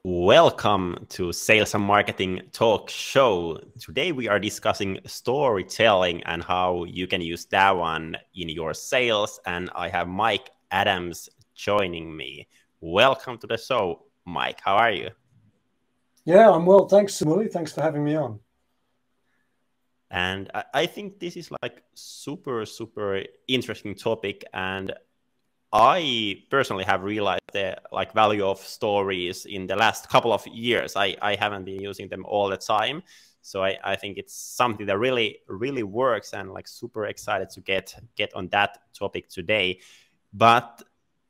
Welcome to Sales and Marketing Talk Show. Today we are discussing storytelling and how you can use that one in your sales. And I have Mike Adams joining me. Welcome to the show, Mike. How are you? Yeah, I'm well. Thanks, Samuli. Thanks for having me on. And I think this is like super interesting topic. And I personally have realized the value of stories in the last couple of years. I haven't been using them all the time. So I think it's something that really works, and like super excited to get on that topic today. But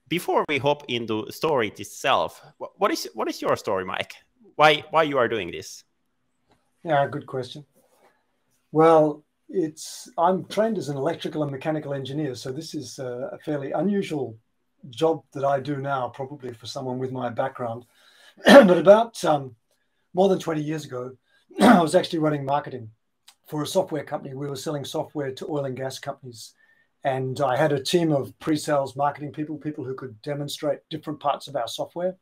before we hop into story itself, what is your story, Mike? Why you are doing this? Yeah, good question. Well, I'm trained as an electrical and mechanical engineer, so this is a fairly unusual job that I do now, probably for someone with my background. But about more than 20 years ago, I was actually running marketing for a software company. We were selling software to oil and gas companies. And I had a team of pre-sales marketing people who could demonstrate different parts of our software.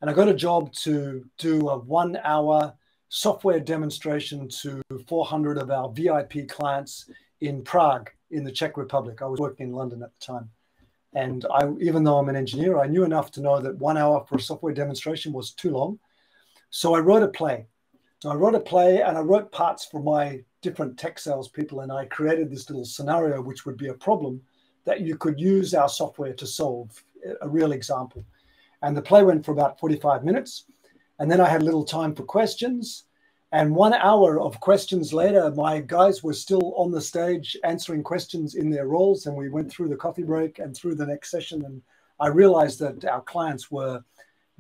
And I got a job to do a 1-hour software demonstration to 400 of our VIP clients in Prague, in the Czech Republic. I was working in London at the time. And even though I'm an engineer, I knew enough to know that 1 hour for a software demonstration was too long. So I wrote a play. So I wrote a play and I wrote parts for my different tech sales people. And I created this little scenario, which would be a problem that you could use our software to solve, a real example. And the play went for about 45 minutes. And then I had a little time for questions. And 1 hour of questions later, my guys were still on the stage answering questions in their roles. And we went through the coffee break and through the next session. And I realized that our clients were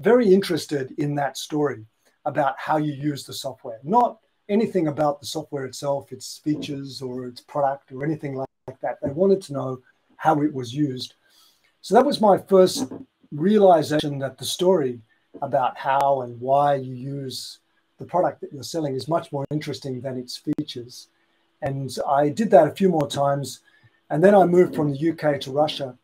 very interested in that story about how you use the software, not anything about the software itself, its features or its product or anything like that. They wanted to know how it was used. So that was my first realization that the story about how and why you use the product that you're selling is much more interesting than its features. And I did that a few more times. And then I moved from the UK to Russia.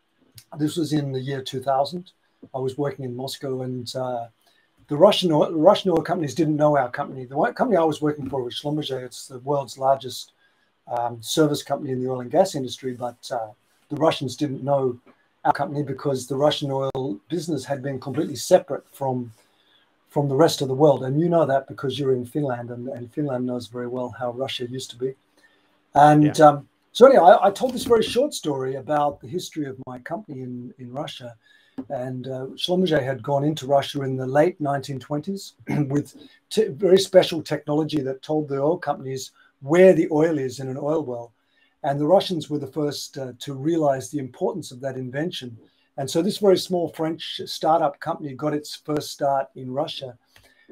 This was in the year 2000. I was working in Moscow, and the Russian oil companies didn't know our company. The company I was working for was Schlumberger. It's the world's largest service company in the oil and gas industry. But the Russians didn't know our company because the Russian oil business had been completely separate from the rest of the world. And you know that because you're in Finland, and Finland knows very well how Russia used to be. And so anyway, I told this very short story about the history of my company in Russia. And Schlumberger had gone into Russia in the late 1920s with very special technology that told the oil companies where the oil is in an oil well. And the Russians were the first to realize the importance of that invention. And so this very small French startup company got its first start in Russia.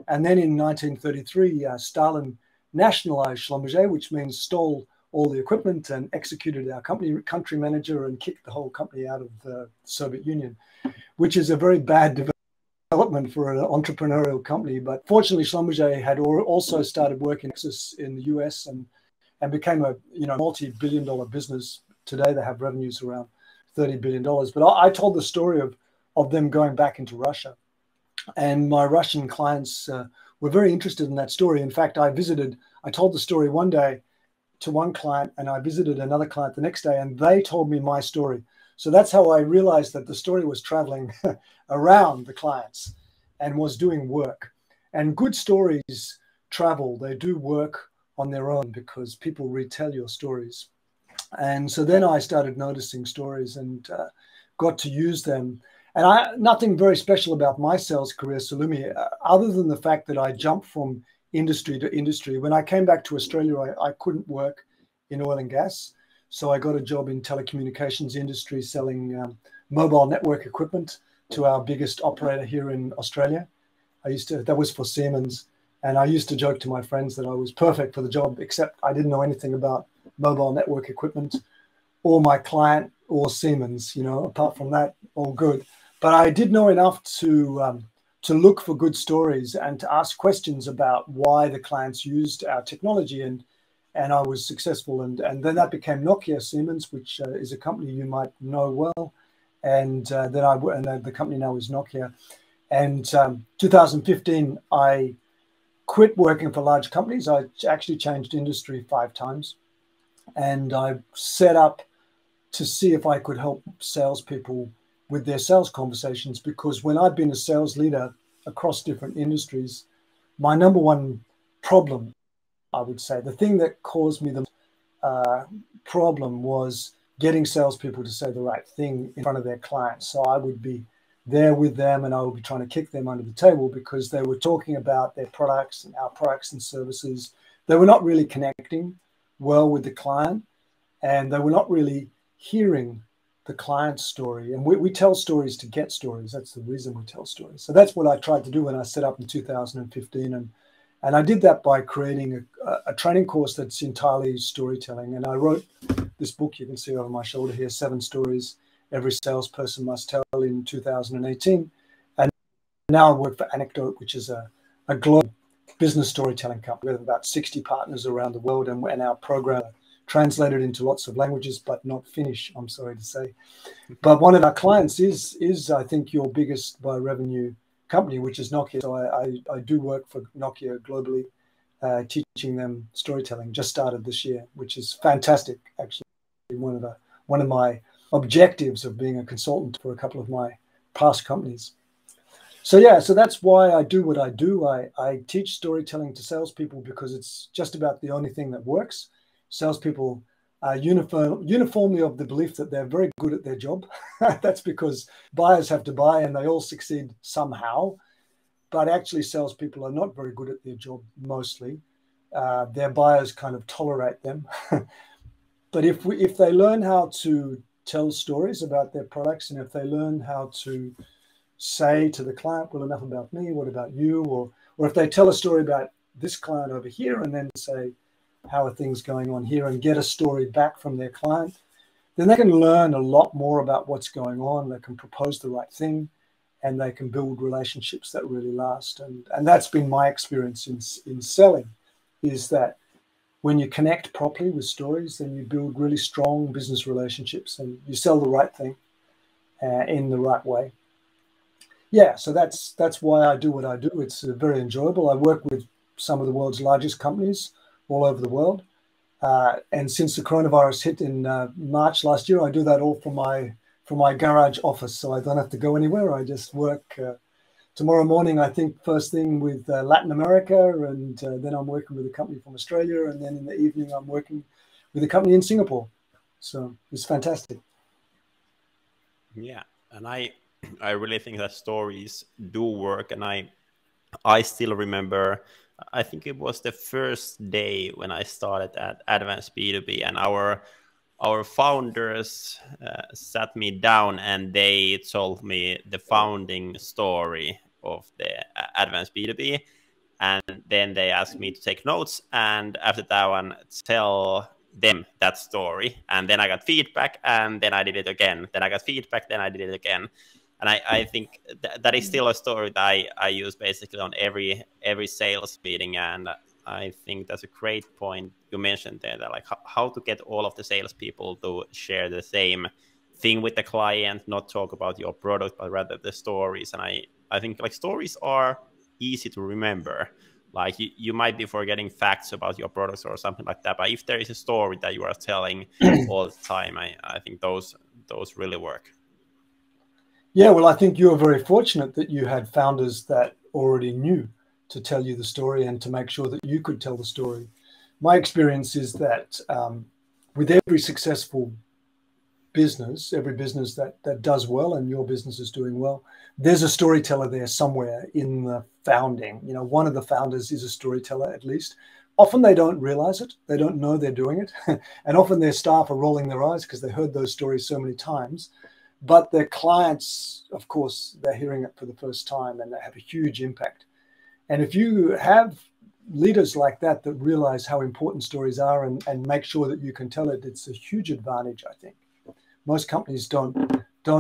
And then in 1933, Stalin nationalized Schlumberger, which means stole all the equipment and executed our country manager and kicked the whole company out of the Soviet Union, which is a very bad development for an entrepreneurial company. But fortunately, Schlumberger had also started working in the US and became a multi-billion-dollar business. Today, they have revenues around $30 billion. But I told the story of them going back into Russia. And my Russian clients were very interested in that story. In fact, I told the story one day to one client, and I visited another client the next day, and they told me my story. So that's how I realized that the story was traveling around the clients and was doing work. And good stories travel. They do work on their own because people retell your stories. And so then I started noticing stories and got to use them. And nothing very special about my sales career, Salumi, other than the fact that I jumped from industry to industry. When I came back to Australia, I couldn't work in oil and gas. So I got a job in telecommunications industry selling mobile network equipment to our biggest operator here in Australia. That was for Siemens. And I used to joke to my friends that I was perfect for the job, except I didn't know anything about mobile network equipment or my client or Siemens, apart from that, all good. But I did know enough to look for good stories and to ask questions about why the clients used our technology. And I was successful. And then that became Nokia Siemens, which is a company you might know well. And then the company now is Nokia. And 2015, I quit working for large companies. I actually changed industry 5 times. And I set up to see if I could help salespeople with their sales conversations, because when I've been a sales leader across different industries, my number one problem, I would say, the thing that caused me the problem was getting salespeople to say the right thing in front of their clients. So I would be there with them and I would be trying to kick them under the table because they were talking about their products and our products and services. They were not really connecting well with the client, and they were not really hearing the client's story. And we tell stories to get stories. That's the reason we tell stories. So that's what I tried to do when I set up in 2015. And I did that by creating a training course that's entirely storytelling. And I wrote this book you can see over my shoulder here, 7 Stories Every Salesperson Must Tell, in 2018. And now I work for Anecdote, which is a global business storytelling company. We have about 60 partners around the world, and our program translated into lots of languages, but not Finnish, I'm sorry to say. But one of our clients is I think, your biggest by revenue company, which is Nokia. So I do work for Nokia globally, teaching them storytelling. Just started this year, which is fantastic. Actually, one of my objectives of being a consultant for a couple of my past companies. So yeah, so that's why I do what I do. I teach storytelling to salespeople because it's just about the only thing that works. Salespeople are uniformly of the belief that they're very good at their job. That's because buyers have to buy and they all succeed somehow. But actually, salespeople are not very good at their job mostly. Their buyers kind of tolerate them. But if they learn how to tell stories about their products, and if they learn how to say to the client, well, enough about me, what about you? Or if they tell a story about this client over here and then say, how are things going on here, and get a story back from their client, then they can learn a lot more about what's going on. They can propose the right thing, and they can build relationships that really last. And that's been my experience in selling, is that when you connect properly with stories, then you build really strong business relationships and you sell the right thing in the right way. Yeah, so that's why I do what I do. It's very enjoyable. I work with some of the world's largest companies all over the world. And since the coronavirus hit in March last year, I do that all from my garage office. So I don't have to go anywhere. I just work tomorrow morning, I think, first thing with Latin America. And then I'm working with a company from Australia. And then in the evening, I'm working with a company in Singapore. So it's fantastic. Yeah. And I really think that stories do work. And I still remember, I think it was the first day when I started at Advanced B2B, and our founders sat me down and they told me the founding story of the Advanced B2B. And then they asked me to take notes, and after that one, tell them that story. And then I got feedback, and then I did it again. Then I got feedback, then I did it again. And I think that is still a story that I use basically on every sales meeting. And I think that's a great point you mentioned there, that like how to get all of the salespeople to share the same thing with the client, not talk about your product, but rather the stories. And I think like stories are easy to remember. Like you might be forgetting facts about your products or something like that, but if there is a story that you are telling all the time, I think those really work. Yeah, well, I think you were very fortunate that you had founders that already knew to tell you the story and to make sure that you could tell the story. My experience is that with every successful business, every business that does well, and your business is doing well, there's a storyteller there somewhere in the founding. You know, one of the founders is a storyteller, at least. Often they don't realize it. They don't know they're doing it. And often their staff are rolling their eyes because they heard those stories so many times. But their clients, of course, they're hearing it for the first time, and they have a huge impact. And if you have leaders like that that realize how important stories are and make sure that you can tell it, it's a huge advantage, I think. Most companies don't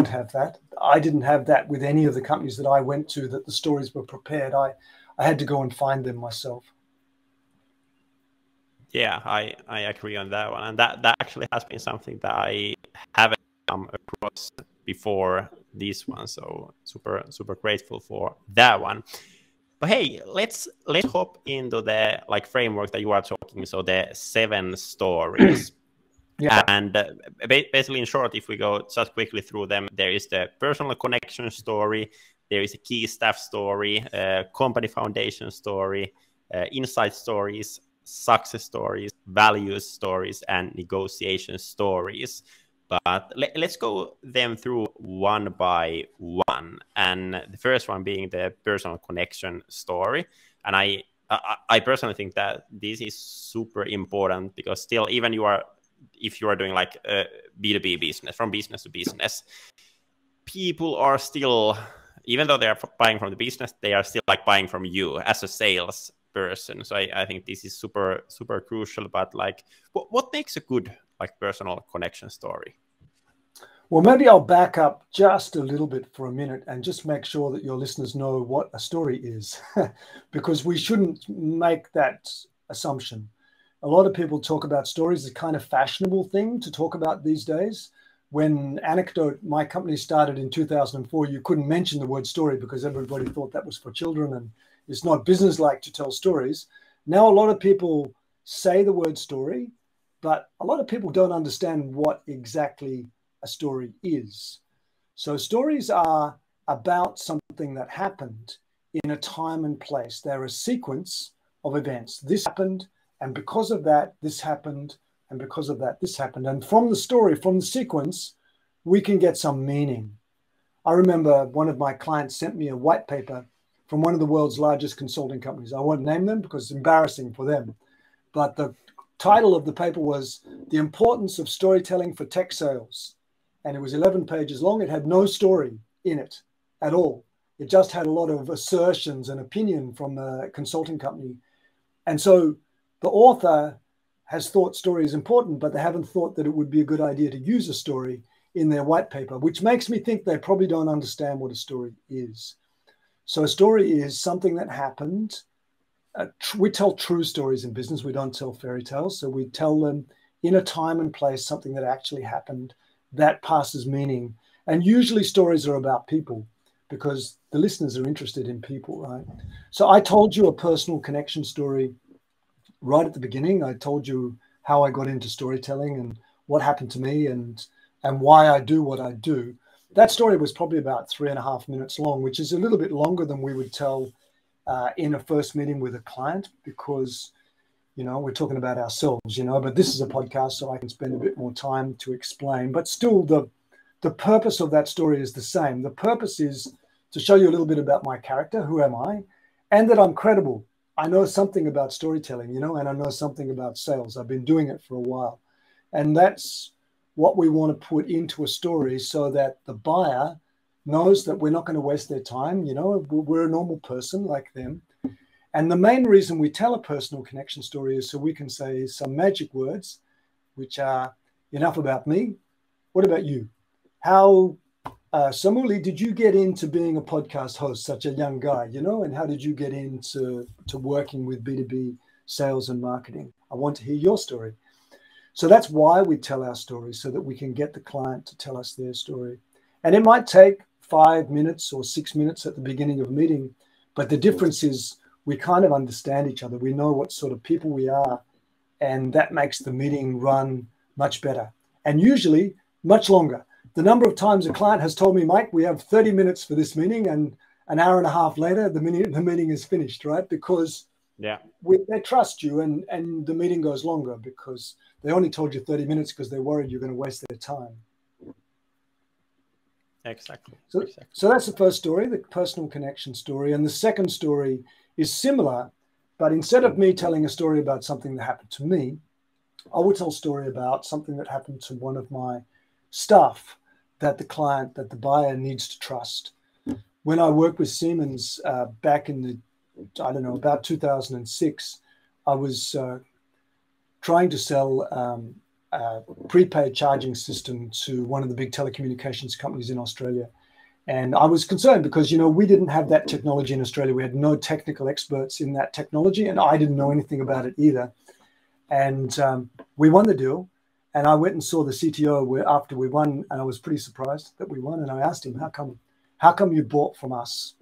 have that. I didn't have that with any of the companies that I went to, that the stories were prepared. I had to go and find them myself. Yeah, I agree on that one. And that actually has been something that I haven't come across before this one. So super grateful for that one. But hey, let's hop into the like framework that you are talking. So the 7 stories. Yeah. And basically, in short, if we go just quickly through them, there is the personal connection story, there is a key staff story, company foundation story, insight stories, success stories, values stories, and negotiation stories. But let's go them through one by one. And the first one being the personal connection story. And I personally think that this is super important, because still, even if you are doing like a B2B business, from business to business, people are still, even though they are buying from the business, they are still like buying from you as a sales person. So I think this is super crucial. But like, what makes a good like personal connection story? Well, maybe I'll back up just a little bit for a minute and just make sure that your listeners know what a story is, because we shouldn't make that assumption. A lot of people talk about stories as a kind of fashionable thing to talk about these days. When my company started in 2004, you couldn't mention the word story because everybody thought that was for children and it's not businesslike to tell stories. Now, a lot of people say the word story, but a lot of people don't understand what exactly a story is. So stories are about something that happened in a time and place. They're a sequence of events. This happened, and because of that, this happened, and because of that, this happened. And from the story, from the sequence, we can get some meaning. I remember one of my clients sent me a white paper from one of the world's largest consulting companies. I won't name them because it's embarrassing for them. But the title of the paper was The Importance of Storytelling for Tech Sales. And it was 11 pages long. It had no story in it at all. It just had a lot of assertions and opinion from the consulting company. And so the author has thought story is important, but they haven't thought that it would be a good idea to use a story in their white paper, which makes me think they probably don't understand what a story is. So a story is something that happened. We tell true stories in business. We don't tell fairy tales. So we tell them in a time and place, something that actually happened that passes meaning. And usually stories are about people because the listeners are interested in people, right? So I told you a personal connection story right at the beginning. I told you how I got into storytelling and what happened to me and why I do what I do. That story was probably about 3.5 minutes long, which is a little bit longer than we would tell in a first meeting with a client, because we're talking about ourselves, but this is a podcast, so I can spend a bit more time to explain. But still, the purpose of that story is the same. The purpose is to show you a little bit about my character, who am I, and that I'm credible. I know something about storytelling, and I know something about sales. I've been doing it for a while. And that's what we want to put into a story so that the buyer knows that we're not going to waste their time. We're a normal person like them. And the main reason we tell a personal connection story is so we can say some magic words, which are enough about me. What about you? How, Samuli, did you get into being a podcast host, such a young guy, and how did you get into working with B2B sales and marketing? I want to hear your story. So that's why we tell our story, so that we can get the client to tell us their story. And it might take 5 minutes or 6 minutes at the beginning of a meeting, but the difference is we kind of understand each other. We know what sort of people we are, and that makes the meeting run much better and usually much longer. The number of times a client has told me, Mike, we have 30 minutes for this meeting, and an hour and a half later, the meeting is finished, right? Because they trust you, and the meeting goes longer because they only told you 30 minutes because they're worried you're going to waste their time. Exactly. So that's the first story, the personal connection story. And the second story is similar, but instead of me telling a story about something that happened to me, I will tell a story about something that happened to one of my staff that the buyer needs to trust. When I worked with Siemens back in about 2006, I was trying to sell a prepaid charging system to one of the big telecommunications companies in Australia. And I was concerned because, we didn't have that technology in Australia. We had no technical experts in that technology, and I didn't know anything about it either. And we won the deal. And I went and saw the CTO after we won, and I was pretty surprised that we won. And I asked him, how come you bought from us?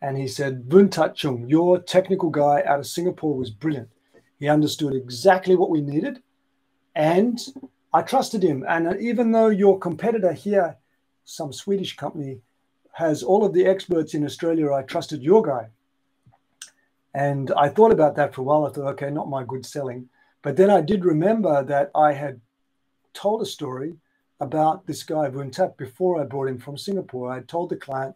And he said, Vun Tat Chung, your technical guy out of Singapore was brilliant. He understood exactly what we needed, and I trusted him. And even though your competitor here, some Swedish company, has all of the experts in Australia, I trusted your guy. And I thought about that for a while. I thought, okay, not my good selling. But then I did remember that I had told a story about this guy, Vun Tat, before I brought him from Singapore. I told the client,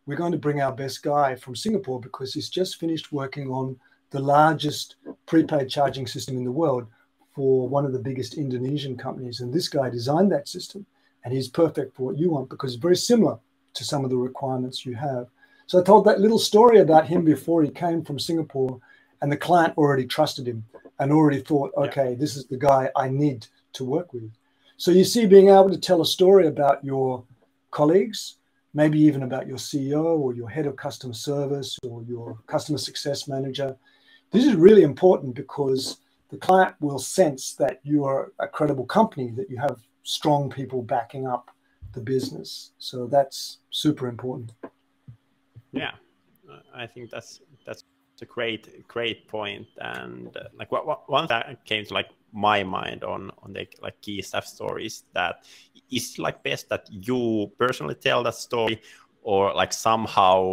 we're going to bring our best guy from Singapore because he's just finished working on the largest prepaid charging system in the world for one of the biggest Indonesian companies. And this guy designed that system, and he's perfect for what you want because it's very similar to some of the requirements you have. So I told that little story about him before he came from Singapore, and the client already trusted him and already thought, okay, this is the guy I need to work with. So you see, being able to tell a story about your colleagues, maybe even about your CEO or your head of customer service or your customer success manager. This is really important because the client will sense that you are a credible company, that you have strong people backing up the business. So that's super important. Yeah, I think that's a great point. And like one that came to like my mind on the like key staff stories, that is like best that you personally tell that story, or like somehow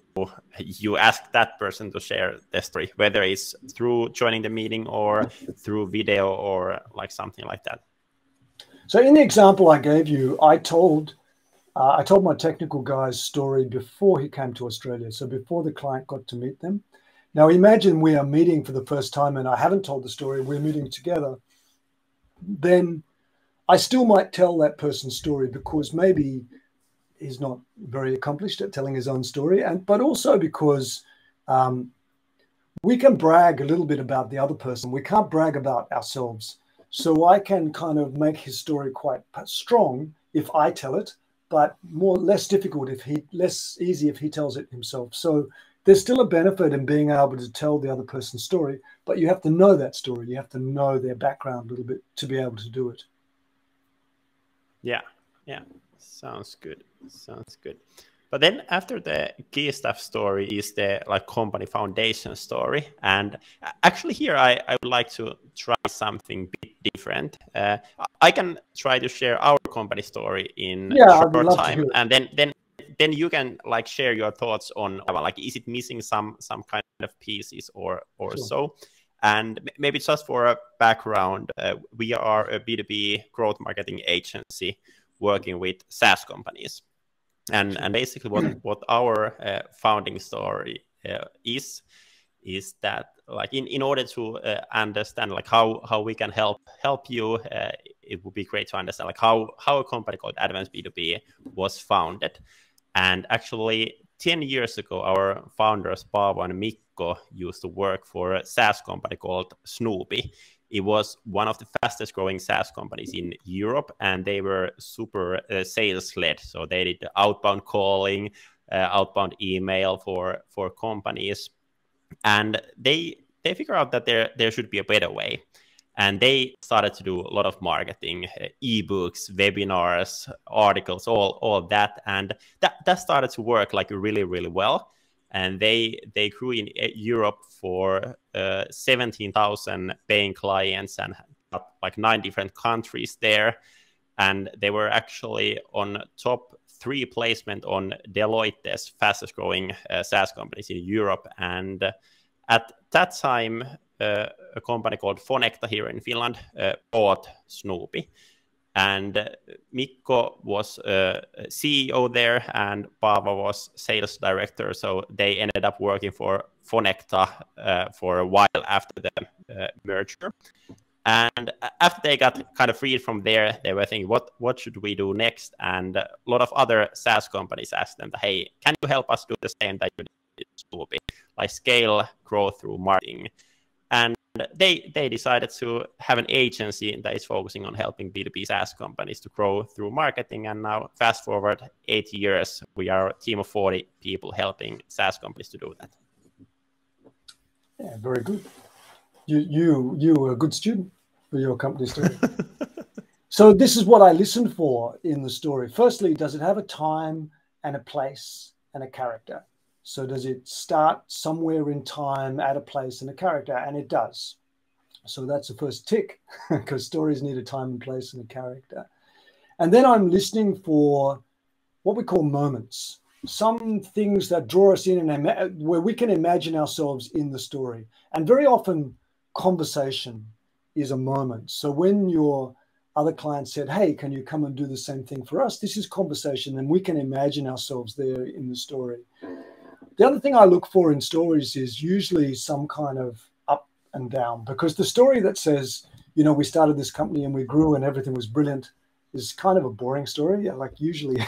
you ask that person to share the story, whether it's through joining the meeting or through video or like something like that. So in the example I gave you, I told my technical guy's story before he came to Australia, so before the client got to meet them. Now imagine we are meeting for the first time and I haven't told the story, we're meeting together. Then I still might tell that person's story because maybe he's not very accomplished at telling his own story, but also because we can brag a little bit about the other person. We can't brag about ourselves. So I can kind of make his story quite strong if I tell it, but less difficult less easy if he tells it himself. So there's still a benefit in being able to tell the other person's story, but you have to know that story. You have to know their background a little bit to be able to do it. Yeah. Sounds good. But then after the key staff story is the like company foundation story. And actually here I would like to try something a bit different. I can try to share our company story in short time, and then you can like share your thoughts on like, is it missing some kind of pieces or sure. So. And maybe just for a background, we are a B2B growth marketing agency working with SaaS companies. And basically what our founding story is that like in order to understand like how we can help you, it would be great to understand like how a company called Advanced B2B was founded. And actually 10 years ago, our founders Paavo and Mikko used to work for a SaaS company called Snoopy. It was one of the fastest growing SaaS companies in Europe, and they were super sales led. So they did outbound calling, outbound email for companies, and they figured out that there should be a better way. And they started to do a lot of marketing, ebooks, webinars, articles, all that. And that started to work like really, really well. And they grew in Europe for 17,000 paying clients and got like 9 different countries there. And they were actually on top 3 placement on Deloitte's fastest growing SaaS companies in Europe. And at that time, a company called Phonecta here in Finland bought Snoopy. And Mikko was CEO there, and Paavo was sales director. So they ended up working for Phonecta for a while after the merger. And after they got kind of freed from there, they were thinking, what should we do next? And a lot of other SaaS companies asked them, hey, can you help us do the same that you did Snoopy, like scale growth through marketing? And they decided to have an agency that is focusing on helping B2B SaaS companies to grow through marketing. And now, fast forward 8 years, we are a team of 40 people helping SaaS companies to do that. Yeah, very good. You were a good student for your company story. So this is what I listen for in the story. Firstly, does it have a time and a place and a character? So does it start somewhere in time, at a place and a character? And it does. So that's the first tick, because stories need a time and place and a character. And then I'm listening for what we call moments, some things that draw us in and where we can imagine ourselves in the story. And very often conversation is a moment. So when your other client said, hey, can you come and do the same thing for us? This is conversation, and we can imagine ourselves there in the story. The other thing I look for in stories is usually some kind of up and down, because the story that says, you know, we started this company and we grew and everything was brilliant is kind of a boring story. Like usually,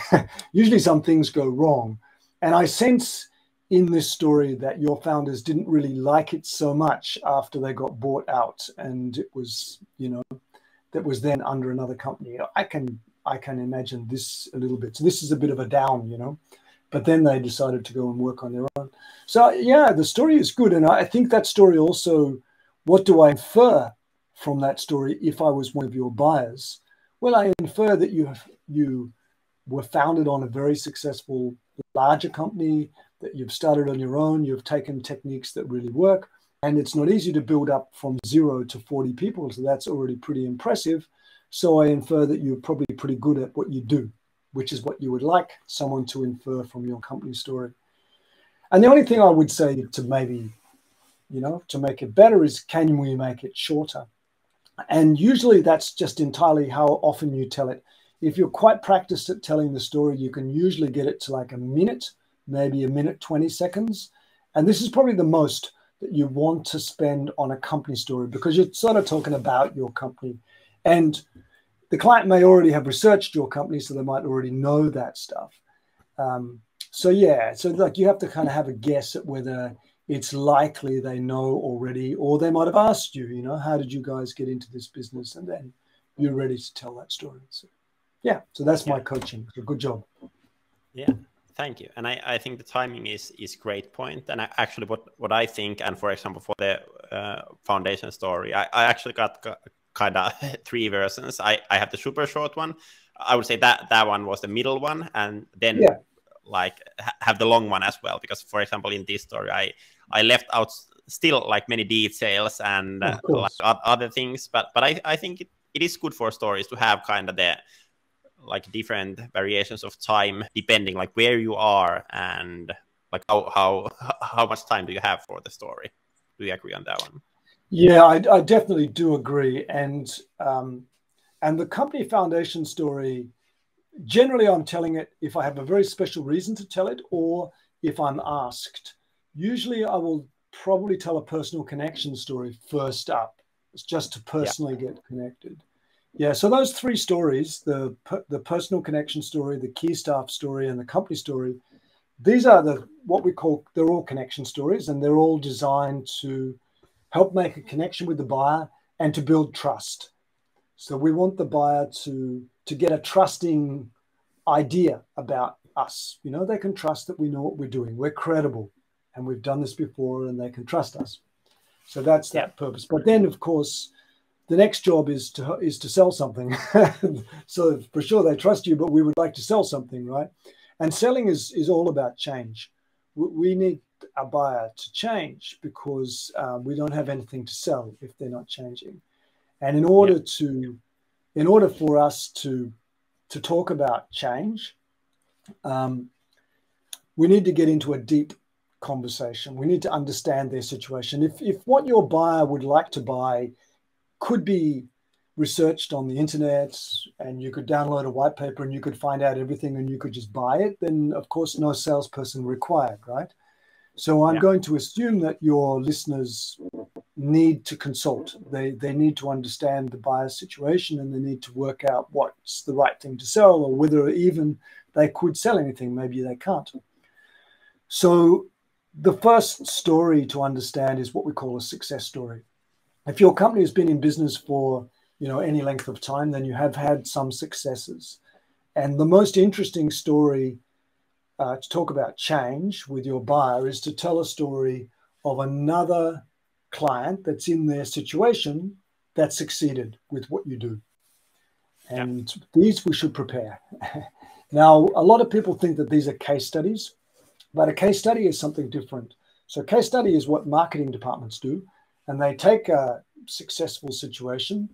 usually some things go wrong. And I sense in this story that your founders didn't really like it so much after they got bought out, and it was, you know, that was then under another company. I can imagine this a little bit. So this is a bit of a down, you know. But then they decided to go and work on their own. So yeah, the story is good. And I think that story also, what do I infer from that story if I was one of your buyers? Well, I infer that you were founded on a very successful larger company, that you've started on your own, you've taken techniques that really work. And it's not easy to build up from 0 to 40 people. So that's already pretty impressive. So I infer that you're probably pretty good at what you do, which is what you would like someone to infer from your company story. And the only thing I would say to maybe, you know, to make it better is, can we make it shorter? And usually that's just entirely how often you tell it. If you're quite practiced at telling the story, you can usually get it to like a minute, maybe a minute, 20 seconds. And this is probably the most that you want to spend on a company story, because you're sort of talking about your company. And the client may already have researched your company, so they might already know that stuff. So yeah, so like you have to kind of have a guess at whether it's likely they know already, or they might have asked you, you know, how did you guys get into this business? And then you're ready to tell that story. So yeah, so that's my coaching. So good job. Yeah, thank you. And I think the timing is great point. And actually what I think, and for example, for the foundation story, I actually got kind of 3 versions. I have the super short one. I would say that one was the middle one, and then like have the long one as well. Because for example, in this story, I left out still like many details and like other things, but I think it is good for stories to have kind of the like different variations of time depending like where you are and like how much time do you have for the story. Do you agree on that one? Yeah, I definitely do agree. And the company foundation story, generally I'm telling it if I have a very special reason to tell it, or if I'm asked. Usually I will probably tell a personal connection story first up. It's just to personally get connected. Yeah, so those 3 stories, the personal connection story, the key staff story, and the company story, these are what we call, they're all connection stories, and they're all designed to help make a connection with the buyer and to build trust. So we want the buyer to get a trusting idea about us. You know, they can trust that we know what we're doing. We're credible and we've done this before, and they can trust us. So that's that purpose. But then, of course, the next job is to sell something. So for sure they trust you, but we would like to sell something, right? And selling is all about change. We need a buyer to change, because we don't have anything to sell if they're not changing. And in order for us to talk about change, we need to get into a deep conversation. We need to understand their situation. If what your buyer would like to buy could be researched on the internet, and you could download a white paper and you could find out everything and you could just buy it, then of course no salesperson required, right? So I'm going to assume that your listeners need to consult. They need to understand the buyer's situation, and they need to work out what's the right thing to sell, or whether even they could sell anything. Maybe they can't. So the first story to understand is what we call a success story. If your company has been in business for, you know, any length of time, then you have had some successes. And the most interesting story to talk about change with your buyer is to tell a story of another client that's in their situation that succeeded with what you do. And these we should prepare. Now, a lot of people think that these are case studies, but a case study is something different. So case study is what marketing departments do, and they take a successful situation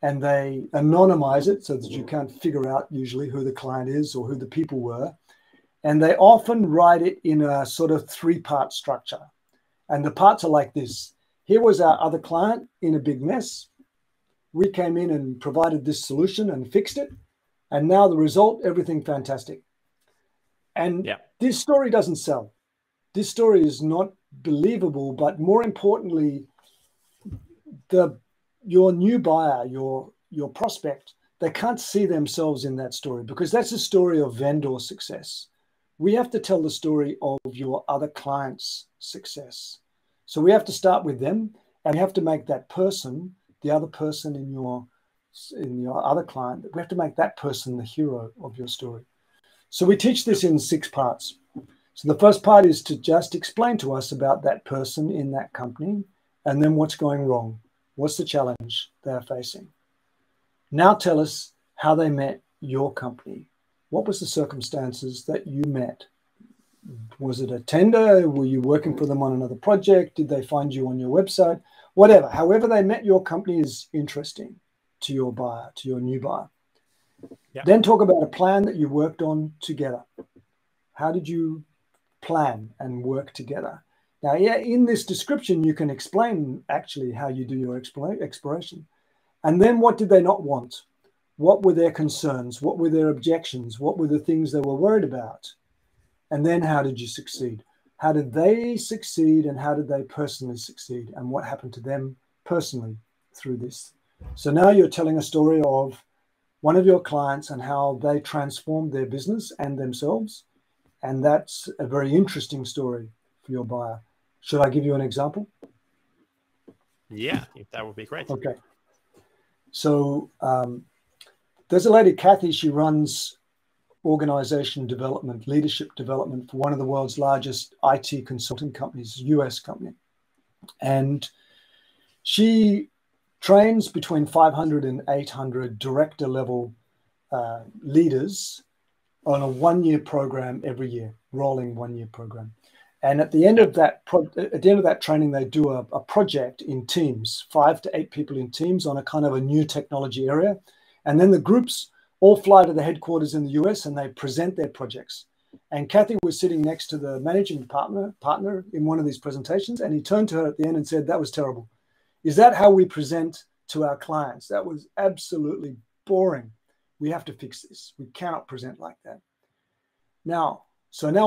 and they anonymize it so that you can't figure out usually who the client is or who the people were. And they often write it in a sort of 3-part structure. And the parts are like this. Here was our other client in a big mess. We came in and provided this solution and fixed it. And now the result, everything fantastic. And this story doesn't sell. This story is not believable, but more importantly, your new buyer, your prospect, they can't see themselves in that story because that's a story of vendor success. We have to tell the story of your other client's success. So we have to start with them, and we have to make that person, the other person in your other client, we have to make that person the hero of your story. So we teach this in 6 parts. So the first part is to just explain to us about that person in that company and then what's going wrong. What's the challenge they're facing? Now tell us how they met your company. What was the circumstances that you met? Was it a tender? Were you working for them on another project? Did they find you on your website? Whatever. However they met your company is interesting to your buyer, to your new buyer. Then talk about a plan that you worked on together. How did you plan and work together? Now, in this description, you can explain actually how you do your exploration. And then what did they not want? What were their concerns? What were their objections? What were the things they were worried about? And then how did you succeed? How did they succeed and how did they personally succeed? And what happened to them personally through this? So now you're telling a story of one of your clients and how they transformed their business and themselves. And that's a very interesting story for your buyer. Should I give you an example? Yeah, that would be great. Okay. So there's a lady, Kathy, she runs organization development, leadership development for one of the world's largest IT consulting companies, US company. And she trains between 500 and 800 director level leaders on a 1-year program every year, rolling 1-year program. And at the end of that training, they do a project in teams, 5 to 8 people in teams on a kind of a new technology area. And then the groups all fly to the headquarters in the US and they present their projects. And Kathy was sitting next to the managing partner in one of these presentations. And he turned to her at the end and said, "That was terrible. Is that how we present to our clients? That was absolutely boring. We have to fix this. We cannot present like that." Now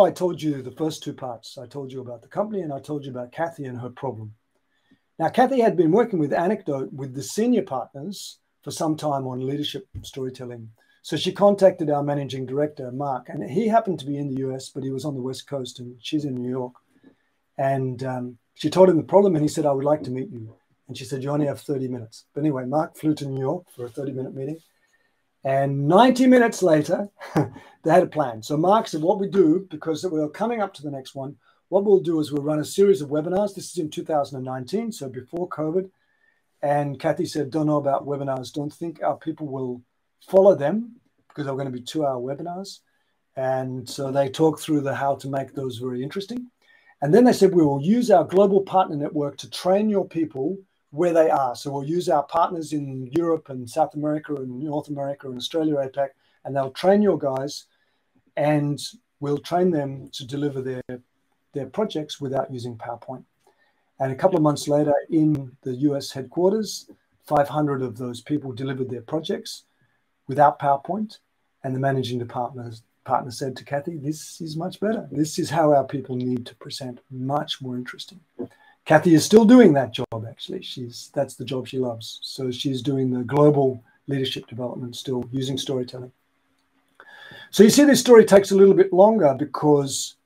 I told you the first 2 parts. I told you about the company and I told you about Kathy and her problem. Now, Kathy had been working with Anecdote with the senior partners for some time on leadership storytelling. So she contacted our managing director, Mark, and he happened to be in the US, but he was on the West Coast and she's in New York. And she told him the problem and he said, "I would like to meet you." And she said, "You only have 30 minutes. But anyway, Mark flew to New York for a 30-minute meeting. And 90 minutes later, they had a plan. So Mark said, what we do, because we're coming up to the next one, what we'll do is we'll run a series of webinars. This is in 2019, so before COVID. And Kathy said, "Don't know about webinars. Don't think our people will follow them because they're going to be 2-hour webinars." And so they talked through how to make those very interesting. And then they said, "We will use our global partner network to train your people where they are. So we'll use our partners in Europe and South America and North America and Australia, APAC, and they'll train your guys and we'll train them to deliver their projects without using PowerPoint." And a couple of months later in the US headquarters, 500 of those people delivered their projects without PowerPoint. And the managing partner said to Kathy, "This is much better. This is how our people need to present, much more interesting." Kathy is still doing that job, actually. That's the job she loves. So she's doing the global leadership development still using storytelling. So you see, this story takes a little bit longer because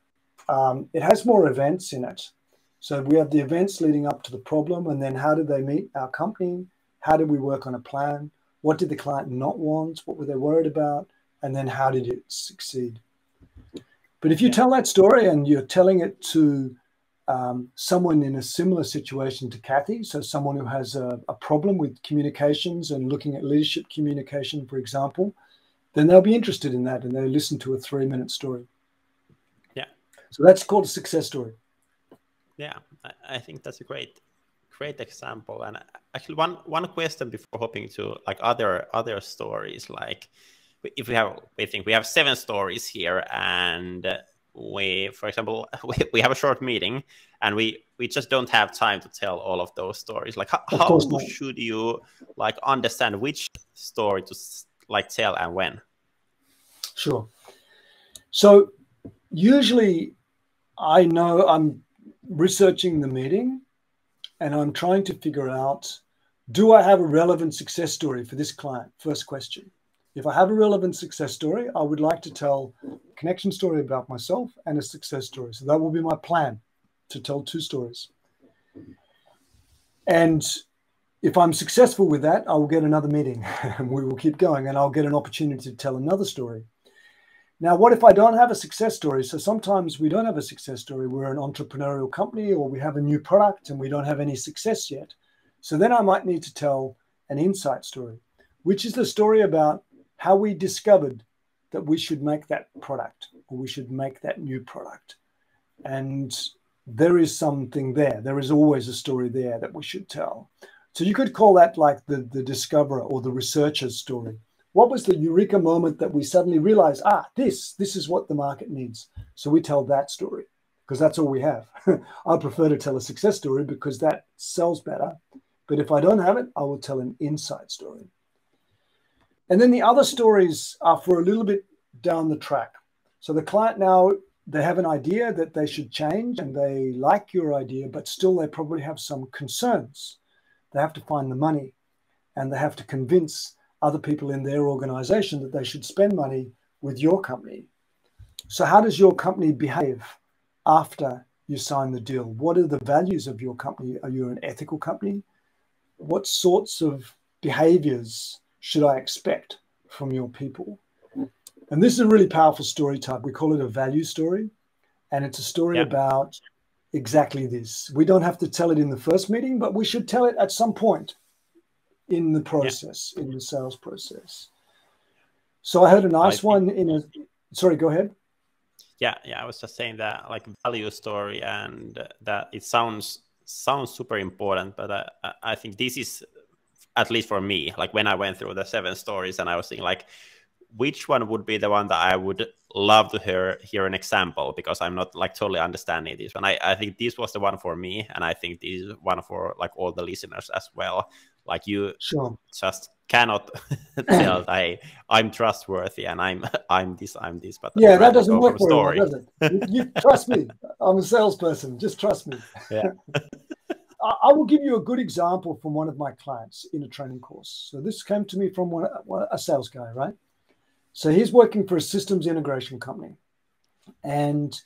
it has more events in it. So we have the events leading up to the problem, and then how did they meet our company? How did we work on a plan? What did the client not want? What were they worried about? And then how did it succeed? But if you tell that story and you're telling it to someone in a similar situation to Kathy, so someone who has a problem with communications and looking at leadership communication, for example, then they'll be interested in that and they'll listen to a 3-minute story. Yeah. So that's called a success story. Yeah, I think that's a great example. And actually, one question before hopping to like other stories, like if we think we have 7 stories here, and we, for example, we have a short meeting, and we just don't have time to tell all of those stories. Like how should you like understand which story to like tell and when? Sure. So usually I know I'm researching the meeting and I'm trying to figure out, do I have a relevant success story for this client? First question. If I have a relevant success story, I would like to tell a connection story about myself and a success story. So that will be my plan, to tell 2 stories. And if I'm successful with that, I will get another meeting and we will keep going, and I'll get an opportunity to tell another story. Now, what if I don't have a success story? So sometimes we don't have a success story. We're an entrepreneurial company, or we have a new product and we don't have any success yet. So then I might need to tell an insight story, which is the story about how we discovered that we should make that product, or we should make that new product. And there is something there. There is always a story there that we should tell. So you could call that like the discoverer or the researcher's story. What was the eureka moment that we suddenly realized, this is what the market needs? So we tell that story because that's all we have. I prefer to tell a success story because that sells better. But if I don't have it, I will tell an insight story. And then the other stories are for a little bit down the track. So the client now, they have an idea that they should change and they like your idea, but still they probably have some concerns. They have to find the money and they have to convince other people in their organization that they should spend money with your company. So how does your company behave after you sign the deal? What are the values of your company? Are you an ethical company? What sorts of behaviors should I expect from your people? And this is a really powerful story type. We call it a value story. And it's a story about exactly this. We don't have to tell it in the first meeting, but we should tell it at some point in the process, in the sales process. So I heard a nice one in a, sorry, go ahead. Yeah, I was just saying that like value story, and that it sounds super important, but I think this is, at least for me, like when I went through the 7 stories and I was thinking like, which one would be the one that I would love to hear an example, because I'm not like totally understanding this one. I think this was the one for me, and I think this is one for like all the listeners as well. Like you just cannot tell I'm trustworthy and I'm this, but that doesn't work very well, does it? You trust me. I'm a salesperson. Just trust me. Yeah. I will give you a good example from one of my clients in a training course. So this came to me from a sales guy, right? So he's working for a systems integration company, and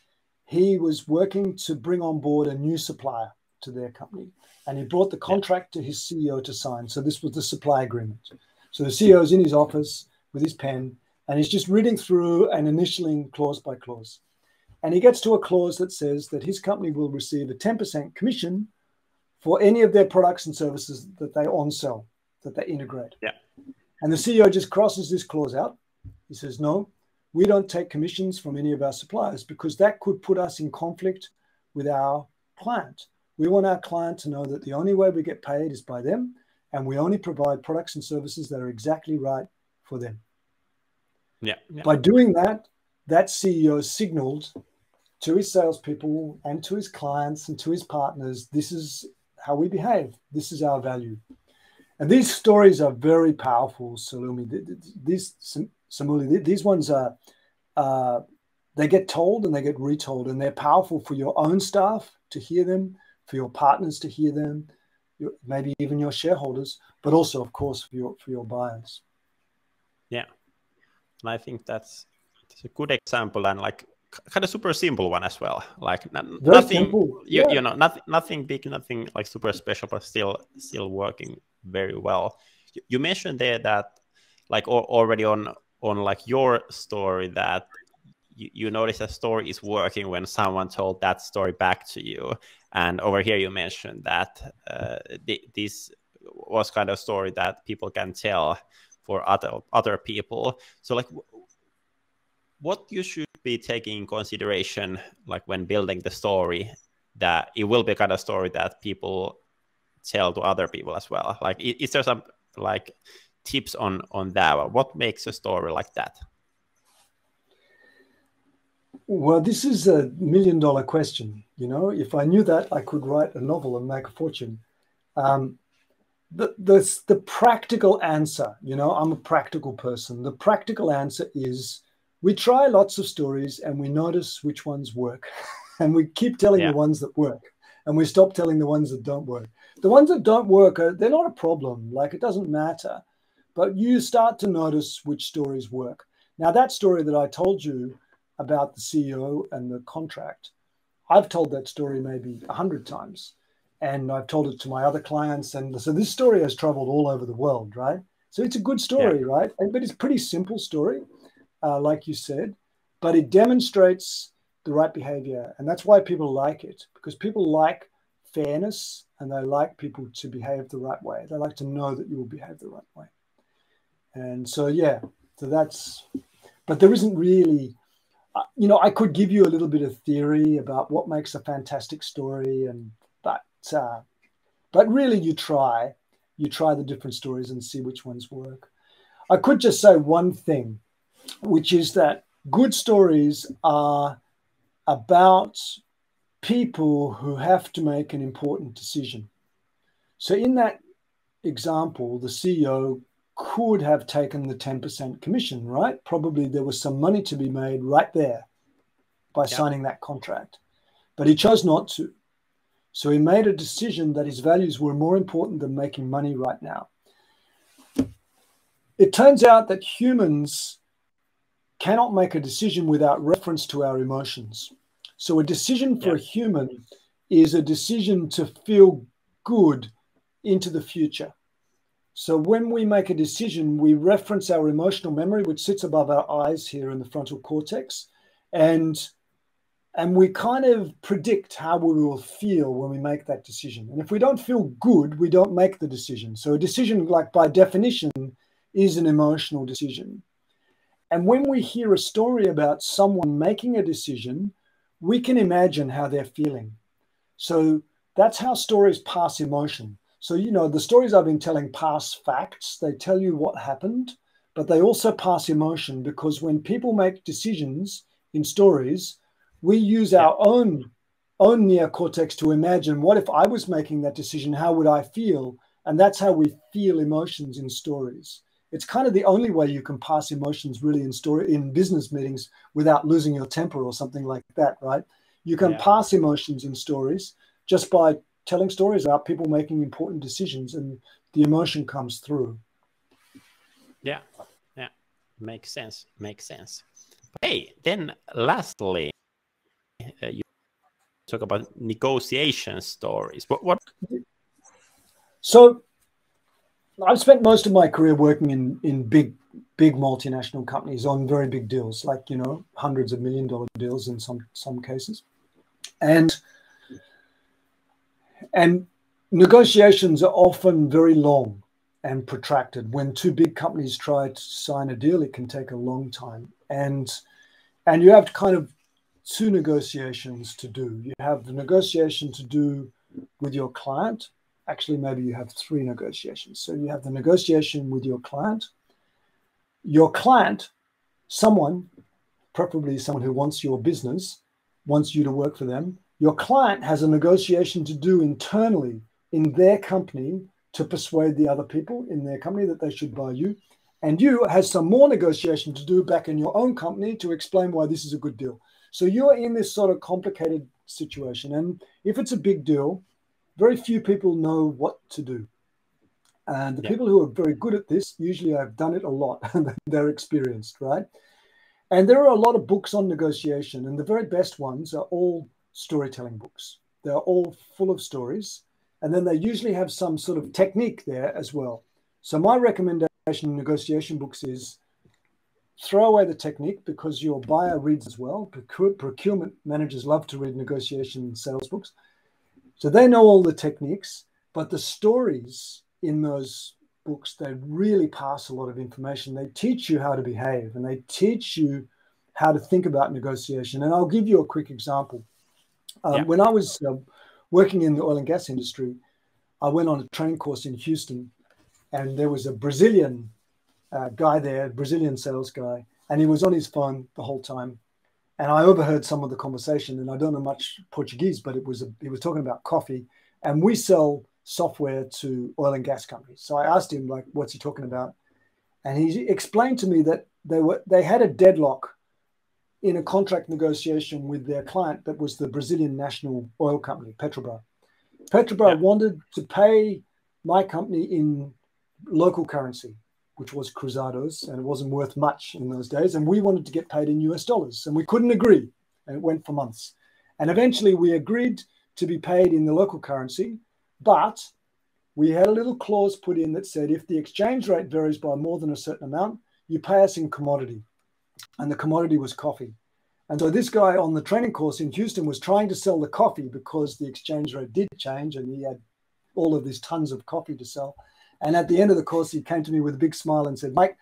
he was working to bring on board a new supplier to their company. And he brought the contract to his CEO to sign. So this was the supply agreement. So the CEO is in his office with his pen, and he's just reading through and initialing clause by clause. And he gets to a clause that says that his company will receive a 10% commission for any of their products and services that they on-sell, that they integrate. Yeah. And the CEO just crosses this clause out. He says, no, we don't take commissions from any of our suppliers because that could put us in conflict with our client. We want our client to know that the only way we get paid is by them, and we only provide products and services that are exactly right for them. Yeah. By doing that, that CEO signaled to his salespeople and to his clients and to his partners, this is how we behave. This is our value. And these stories are very powerful, Salumi. These ones are, they get told and they get retold, and they're powerful for your own staff to hear them, for your partners to hear them, maybe even your shareholders, but also, of course, for your buyers. Yeah. And I think that's a good example, and like kind of super simple one as well. Like nothing, you know, nothing big, nothing like super special, but still working very well. You mentioned there that like already on like your story that you notice a story is working when someone told that story back to you. And over here, you mentioned that this was kind of story that people can tell for other people. So, like, what you should be taking in consideration, like when building the story, that it will be kind of story that people tell to other people as well. Like, is there some like tips on that? What makes a story like that? Well, this is a million-dollar question. You know, if I knew that, I could write a novel and make a fortune. The practical answer, you know, I'm a practical person. The practical answer is we try lots of stories and we notice which ones work. And we keep telling the ones that work. And we stop telling the ones that don't work. The ones that don't work, they're not a problem. Like, it doesn't matter. But you start to notice which stories work. Now, that story that I told you about the CEO and the contract, I've told that story maybe 100 times. And I've told it to my other clients. And so this story has traveled all over the world, right? So it's a good story, right? But it's a pretty simple story, like you said, but it demonstrates the right behavior. And that's why people like it, because people like fairness and they like people to behave the right way. They like to know that you will behave the right way. And so, yeah, so that's, but there isn't really, you know, I could give you a little bit of theory about what makes a fantastic story, but really you try the different stories and see which ones work. I could just say one thing, which is that good stories are about people who have to make an important decision. So in that example, the CEO could have taken the 10% commission, right? Probably there was some money to be made right there by signing that contract, but he chose not to. So he made a decision that his values were more important than making money right now. It turns out that humans cannot make a decision without reference to our emotions. So a decision for a human is a decision to feel good into the future. So when we make a decision, we reference our emotional memory, which sits above our eyes here in the frontal cortex. And we kind of predict how we will feel when we make that decision. And if we don't feel good, we don't make the decision. So a decision, like by definition, is an emotional decision. And when we hear a story about someone making a decision, we can imagine how they're feeling. So that's how stories pass emotion. So, you know, the stories I've been telling pass facts. They tell you what happened, but they also pass emotion, because when people make decisions in stories, we use our own neocortex to imagine, what if I was making that decision? How would I feel? And that's how we feel emotions in stories. It's kind of the only way you can pass emotions really in business meetings without losing your temper or something like that, right? You can pass emotions in stories just by telling stories about people making important decisions, and the emotion comes through. Yeah, makes sense. Hey, then lastly, you talk about negotiation stories. What? So I've spent most of my career working in big multinational companies on very big deals, like, you know, hundreds of $1 million deals in some cases. And negotiations are often very long and protracted. When two big companies try to sign a deal, it can take a long time. And you have kind of two negotiations to do. You have the negotiation to do with your client. Actually, maybe you have three negotiations. So you have the negotiation with your client. Your client, someone, preferably someone who wants your business, wants you to work for them. Your client has a negotiation to do internally in their company to persuade the other people in their company that they should buy you. And you has some more negotiation to do back in your own company to explain why this is a good deal. So you're in this sort of complicated situation. And if it's a big deal, very few people know what to do. And the people who are very good at this usually have done it a lot and they're experienced, right? And there are a lot of books on negotiation, and the very best ones are all storytelling books. They're all full of stories, and then they usually have some sort of technique there as well. So my recommendation in negotiation books is throw away the technique, because your buyer reads as well. Procurement managers love to read negotiation sales books. So they know all the techniques, but the stories in those books, they really pass a lot of information. They teach you how to behave, and they teach you how to think about negotiation. And I'll give you a quick example. When I was working in the oil and gas industry, I went on a training course in Houston, and there was a Brazilian guy there, Brazilian sales guy, and he was on his phone the whole time. And I overheard some of the conversation, and I don't know much Portuguese, but he was talking about coffee, and we sell software to oil and gas companies. So I asked him, like, what's he talking about? And he explained to me that they had a deadlock in a contract negotiation with their client that was the Brazilian national oil company, Petrobras. Petrobras wanted to pay my company in local currency, which was cruzados, and it wasn't worth much in those days. And we wanted to get paid in US dollars, and we couldn't agree. And it went for months. And eventually we agreed to be paid in the local currency, but we had a little clause put in that said, if the exchange rate varies by more than a certain amount, you pay us in commodity. And the commodity was coffee. And so this guy on the training course in Houston was trying to sell the coffee because the exchange rate did change, and he had all of these tons of coffee to sell. And at the end of the course, he came to me with a big smile and said, Mike,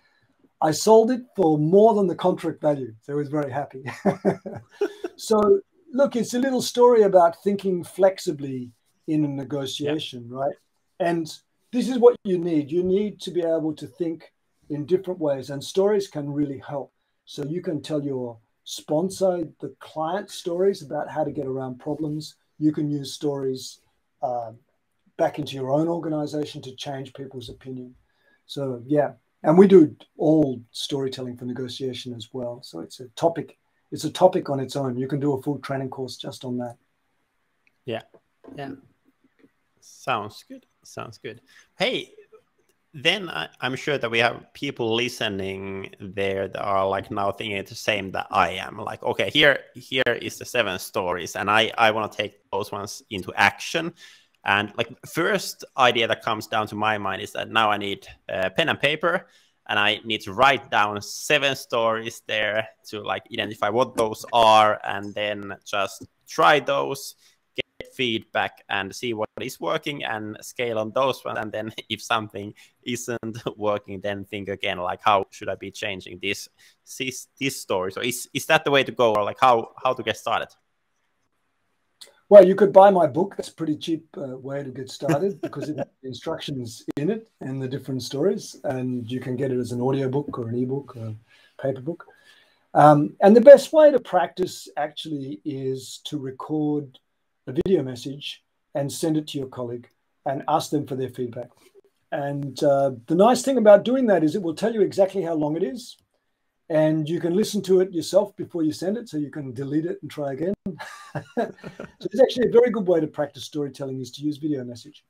I sold it for more than the contract value. So he was very happy. So look, it's a little story about thinking flexibly in a negotiation, right? And this is what you need. You need to be able to think in different ways, and stories can really help. So you can tell your sponsor, the client, stories about how to get around problems. You can use stories back into your own organization to change people's opinion. So yeah, and we do all storytelling for negotiation as well. So it's a topic on its own. You can do a full training course just on that. Yeah. Sounds good. Hey, then I'm sure that we have people listening there that are like now thinking the same that I am. Like, okay, here is the 7 stories, and I want to take those ones into action. And like first idea that comes down to my mind is that now I need pen and paper, and I need to write down 7 stories there to like identify what those are, and then just try those, get feedback, and see what is working, and scale on those ones. And then if something isn't working, then think again, like how should I be changing this story? So is that the way to go, or like how to get started? Well, you could buy my book. That's a pretty cheap way to get started because it has the instructions in it and the different stories, and you can get it as an audiobook or an ebook or a paper book. And the best way to practice actually is to record a video message and send it to your colleague and ask them for their feedback. And the nice thing about doing that is it will tell you exactly how long it is, and you can listen to it yourself before you send it, so you can delete it and try again. So it's actually a very good way to practice storytelling is to use video message.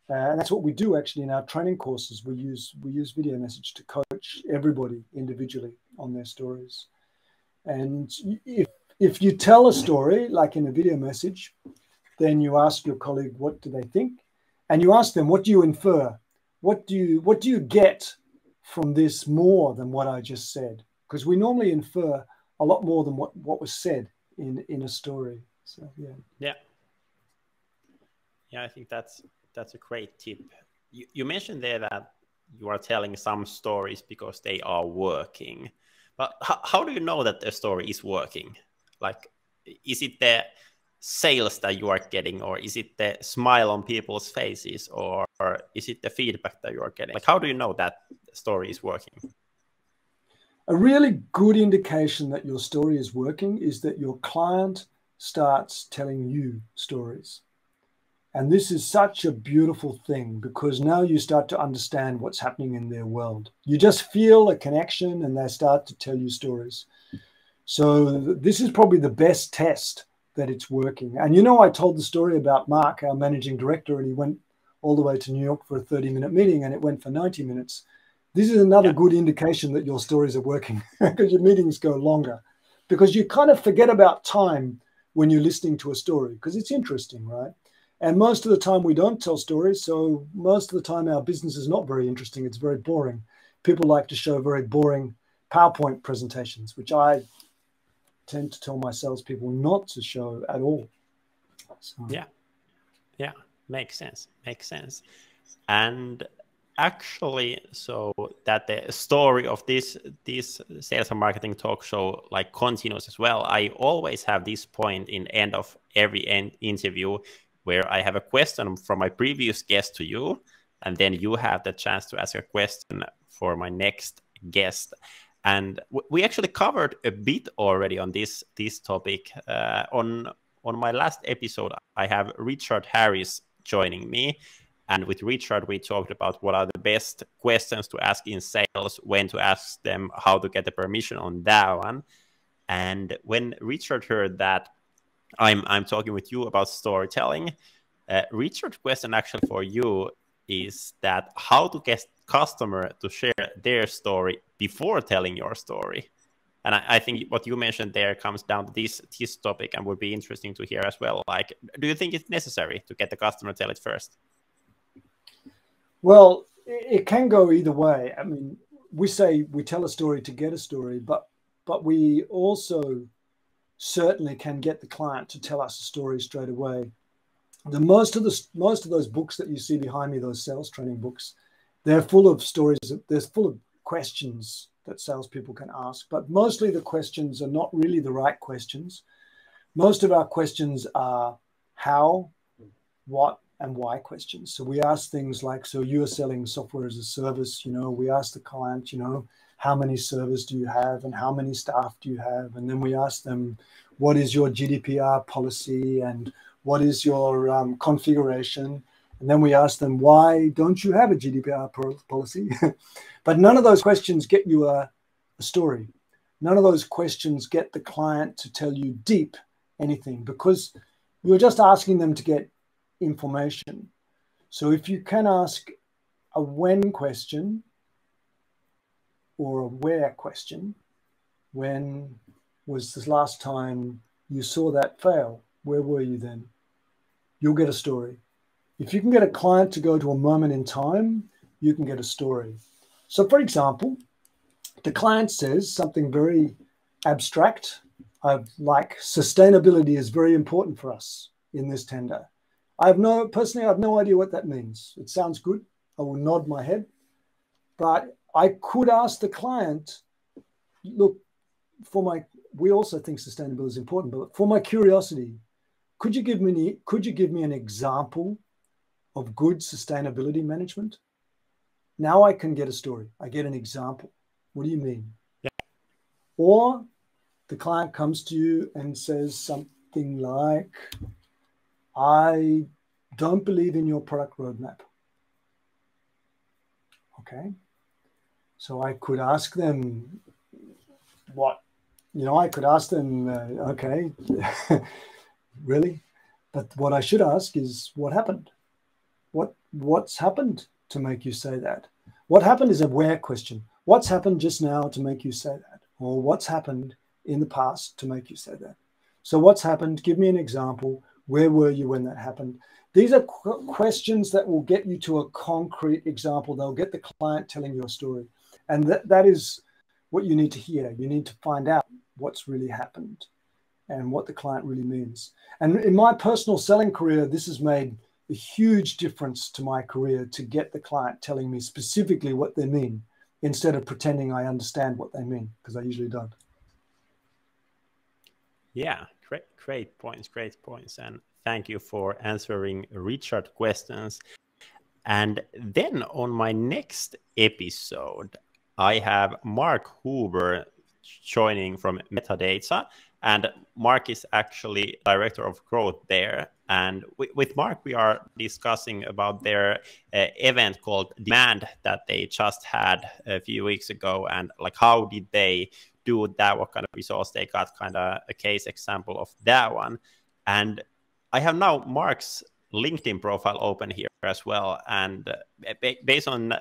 And that's what we do actually in our training courses. We use video message to coach everybody individually on their stories. And if you tell a story, like in a video message, then you ask your colleague, what do they think? And you ask them, what do you infer? What do you get from this more than what I just said? Because we normally infer a lot more than what was said in a story. So yeah. I think that's a great tip. You mentioned there that you are telling some stories because they are working, but how do you know that the story is working? Like, is it the sales that you are getting, or is it the smile on people's faces, or is it the feedback that you are getting? Like, how do you know that the story is working? A really good indication that your story is working is that your client starts telling you stories. And this is such a beautiful thing because now you start to understand what's happening in their world. You just feel a connection and they start to tell you stories. So this is probably the best test that it's working. And I told the story about Mark, our managing director, and he went all the way to New York for a 30-minute meeting and it went for 90 minutes. This is another good indication that your stories are working because your meetings go longer, because you kind of forget about time when you're listening to a story because it's interesting, right? And most of the time we don't tell stories. So most of the time our business is not very interesting. It's very boring. People like to show very boring PowerPoint presentations, which I tend to tell my salespeople not to show at all. So. Yeah. Yeah, makes sense. Makes sense. And actually, so that the story of this sales and marketing talk show like continues as well. I always have this point in end of every interview where I have a question from my previous guest to you, and then you have the chance to ask a question for my next guest. And we actually covered a bit already on this topic on my last episode. I have Richard Harris joining me. And with Richard, we talked about what are the best questions to ask in sales, when to ask them, how to get the permission on that one. And when Richard heard that I'm talking with you about storytelling, Richard's question actually for you is that how to get customer to share their story before telling your story. And I think what you mentioned there comes down to this topic and would be interesting to hear as well. Like, do you think it's necessary to get the customer to tell it first? Well, it can go either way. I mean, we say we tell a story to get a story, but we also certainly can get the client to tell us a story straight away. Most of those books that you see behind me, those sales training books, they're full of stories. They're full of questions that salespeople can ask, but mostly the questions are not really the right questions. Most of our questions are how, what, and why questions. So we ask things like, so you're selling software as a service, we ask the client, how many servers do you have and how many staff do you have? And then we ask them, what is your GDPR policy and what is your configuration? And then we ask them, why don't you have a GDPR policy? But none of those questions get you a story. None of those questions get the client to tell you deep anything, because you're just asking them to get information. So if you can ask a when question or a where question, when was the last time you saw that fail? Where were you then? You'll get a story. If you can get a client to go to a moment in time, you can get a story. So for example, the client says something very abstract, like sustainability is very important for us in this tender. Personally, I have no idea what that means. It sounds good. I will nod my head. But I could ask the client, look, we also think sustainability is important, but for my curiosity, could you give me an example of good sustainability management? Now I can get a story. I get an example. What do you mean? Yeah. Or the client comes to you and says something like, I don't believe in your product roadmap. Okay. So I could ask them what, I could ask them, okay, really? But what I should ask is what happened? What's happened to make you say that? What happened is a where question. What's happened just now to make you say that? Or what's happened in the past to make you say that? So what's happened? Give me an example. Where were you when that happened? These are questions that will get you to a concrete example. They'll get the client telling you a story. And that is what you need to hear. You need to find out what's really happened and what the client really means. And in my personal selling career, this has made a huge difference to my career, to get the client telling me specifically what they mean instead of pretending I understand what they mean, because I usually don't. Yeah, great points. And thank you for answering Richard's questions. And then on my next episode, I have Mark Hoover joining from Metadata. And Mark is actually director of growth there. And with Mark, we are discussing about their event called Demand that they just had a few weeks ago. And like, how did they do that? What kind of results they got? Kind of a case example of that one. And I have now Mark's LinkedIn profile open here as well. And based on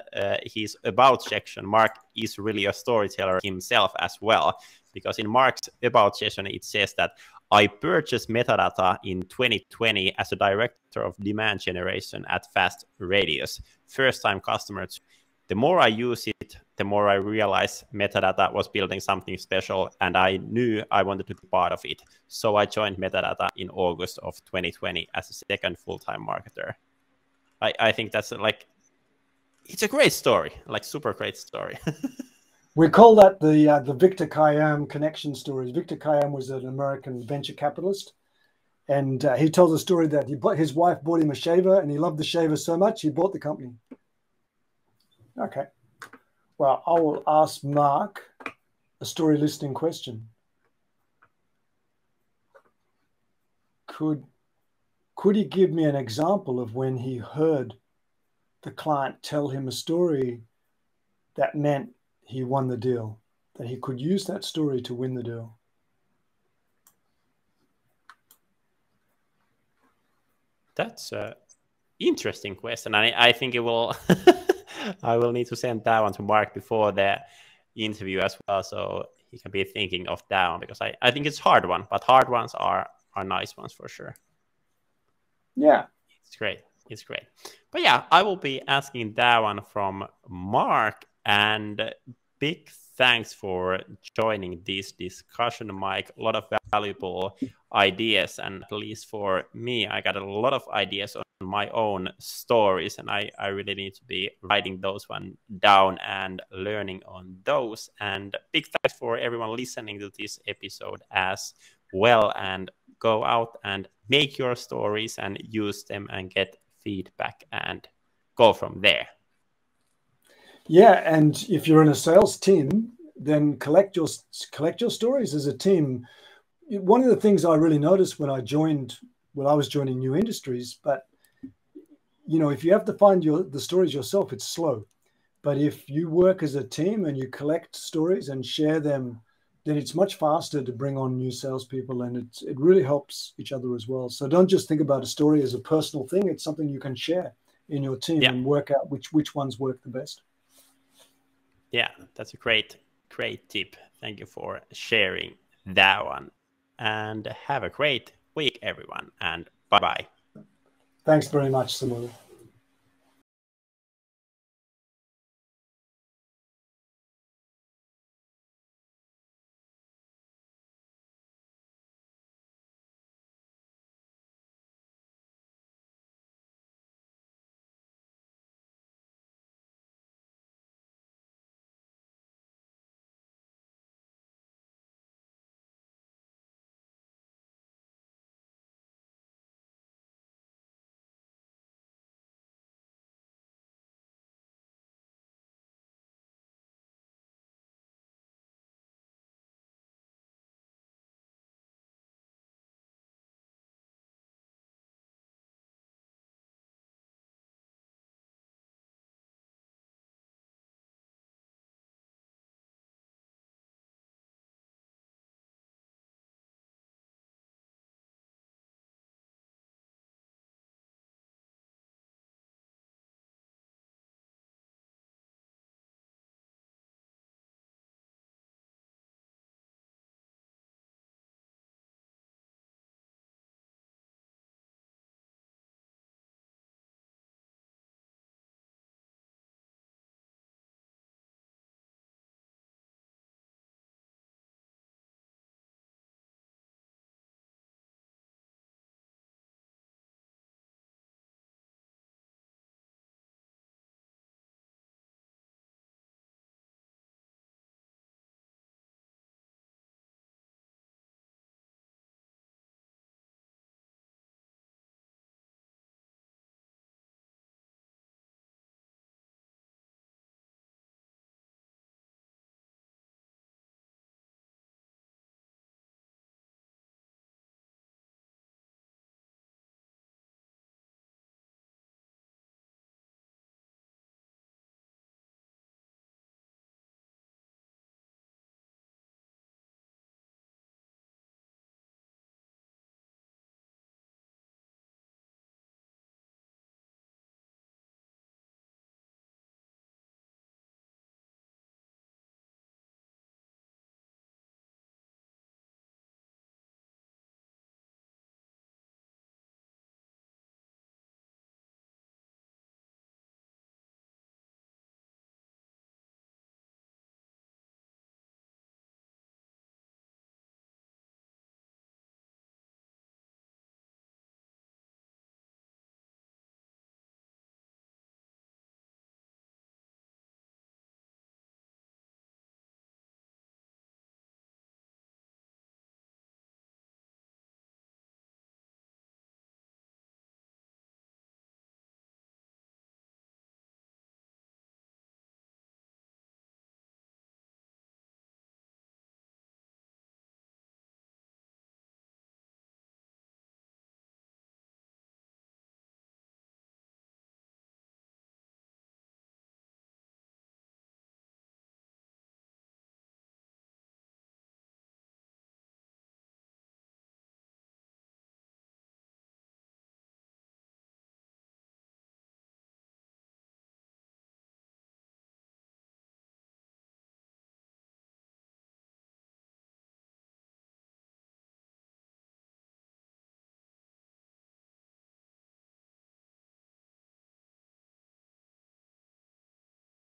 his about section, Mark is really a storyteller himself as well. Because in Mark's about section, it says that I purchased Metadata in 2020 as a director of demand generation at Fast Radius. First time customer the more I use it, the more I realize Metadata was building something special, and I knew I wanted to be part of it. So I joined Metadata in August of 2020 as a second full-time marketer. I think that's like, it's a great story, like super great story. We call that the Victor Khayyam connection stories. Victor Khayyam was an American venture capitalist, and he tells a story that his wife bought him a shaver, and he loved the shaver so much he bought the company. Okay. Well, I will ask Mark a story listening question. Could he give me an example of when he heard the client tell him a story that meant he won the deal, that he could use that story to win the deal? That's an interesting question. I think it will, I will need to send that one to Mark before the interview as well, so he can be thinking of that one, because I think it's a hard one, but hard ones are nice ones for sure. Yeah. It's great. It's great. But yeah, I will be asking that one from Mark, and big thanks for joining this discussion, Mike. A lot of valuable ideas, and at least for me, I got a lot of ideas on my own stories, and I really need to be writing those one down and learning on those. And big thanks for everyone listening to this episode as well, and go out and make your stories and use them and get feedback and go from there. Yeah, and if you're in a sales team, then collect your stories as a team. One of the things I really noticed when I was joining new industries, but if you have to find the stories yourself, it's slow. But if you work as a team and you collect stories and share them, then it's much faster to bring on new salespeople, and it really helps each other as well. So don't just think about a story as a personal thing. It's something you can share in your team and work out which ones work the best. Yeah, that's a great tip. Thank you for sharing that one. And have a great week, everyone. And bye-bye. Thanks very much, Samuli.